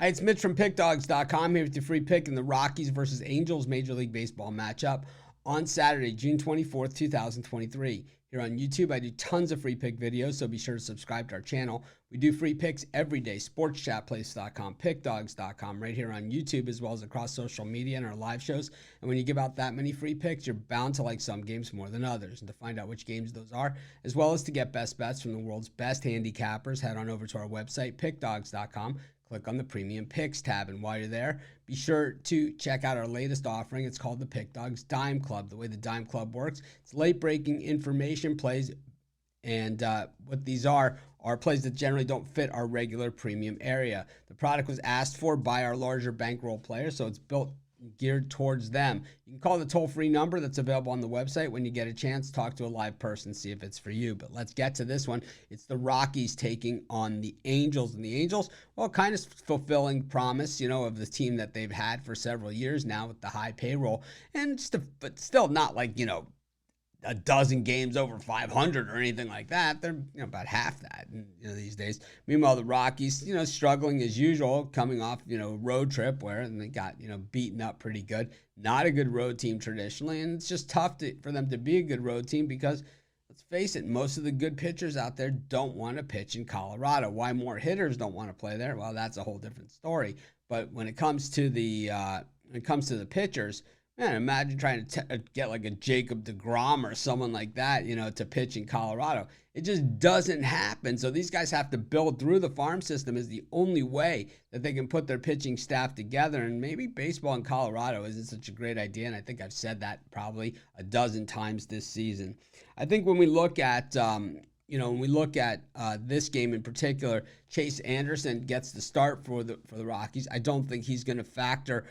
Hi, it's Mitch from Pickdawgz.com here with your free pick in the Rockies versus Angels Major League Baseball matchup on Saturday, June 24th, 2023. Here on YouTube, I do tons of free pick videos, so be sure to subscribe to our channel. We do free picks every day, sportschatplace.com, pickdawgz.com, right here on YouTube, as well as across social media and our live shows. And when you give out that many free picks, you're bound to like some games more than others. And to find out which games those are, as well as to get best bets from the world's best handicappers, head on over to our website, pickdawgz.com. Click on the Premium Picks tab, and while you're there, be sure to check out our latest offering. It's called the Pick Dawgz Dime Club. The way the Dime Club works, it's late-breaking information plays, and what these are plays that generally don't fit our regular premium area. The product was asked for by our larger bankroll players, so it's built geared towards them. You can call the toll-free number that's available on the website when you get a chance. Talk to a live person, see if it's for you. But let's get to this one. It's the Rockies taking on the Angels. And the Angels, well, kind of fulfilling promise, of the team that they've had for several years now with the high payroll. And but still not like, a dozen games over 500 or anything like that. They're about half that these days. Meanwhile, the Rockies, struggling as usual, coming off road trip where they got beaten up pretty good. Not a good road team traditionally, and it's just tough for them to be a good road team because let's face it, most of the good pitchers out there don't want to pitch in Colorado. Why more hitters don't want to play there? Well, that's a whole different story. But when it comes to the pitchers. Man, imagine trying to get like a Jacob deGrom or someone like that, to pitch in Colorado. It just doesn't happen. So these guys have to build through the farm system is the only way that they can put their pitching staff together. And maybe baseball in Colorado isn't such a great idea. And I think I've said that probably a dozen times this season. I think when we look at this game in particular, Chase Anderson gets the start for the Rockies. I don't think he's going to factor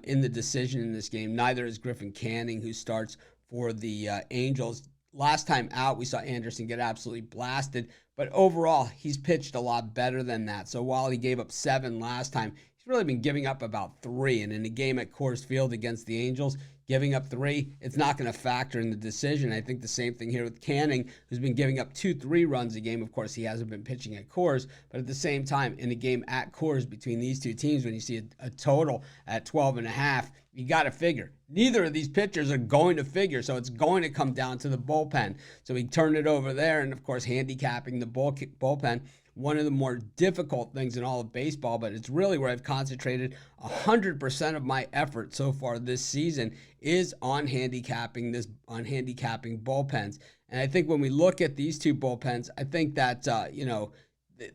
in the decision in this game. Neither is Griffin Canning, who starts for the Angels. Last time out, we saw Anderson get absolutely blasted, but overall, he's pitched a lot better than that. So while he gave up 7 last time, he's really been giving up about 3. And in a game at Coors Field against the Angels, giving up 3, it's not going to factor in the decision. I think the same thing here with Canning, who's been giving up 2-3 runs a game. Of course, he hasn't been pitching at Coors, but at the same time, in a game at Coors between these two teams, when you see a total at 12.5, you got to figure. Neither of these pitchers are going to figure, so it's going to come down to the bullpen. So he turned it over there, and of course, handicapping the bullpen. One of the more difficult things in all of baseball, but it's really where I've concentrated 100% of my effort so far this season is on handicapping bullpens. And I think when we look at these two bullpens, I think that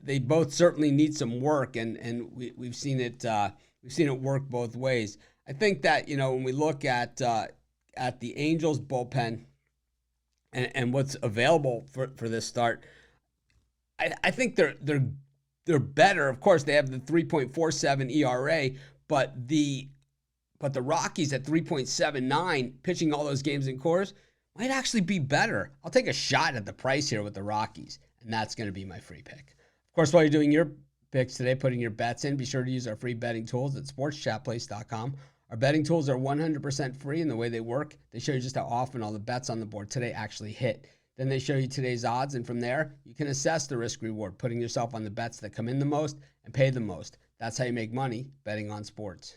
they both certainly need some work, and we've seen it work both ways. I think that when we look at the Angels bullpen and what's available for this start. I think they're better. Of course, they have the 3.47 ERA, but the Rockies at 3.79, pitching all those games in Coors, might actually be better. I'll take a shot at the price here with the Rockies, and that's going to be my free pick. Of course, while you're doing your picks today, putting your bets in, be sure to use our free betting tools at sportschatplace.com. Our betting tools are 100% free, and the way they work, they show you just how often all the bets on the board today actually hit. Then they show you today's odds, and from there, you can assess the risk-reward, putting yourself on the bets that come in the most and pay the most. That's how you make money betting on sports.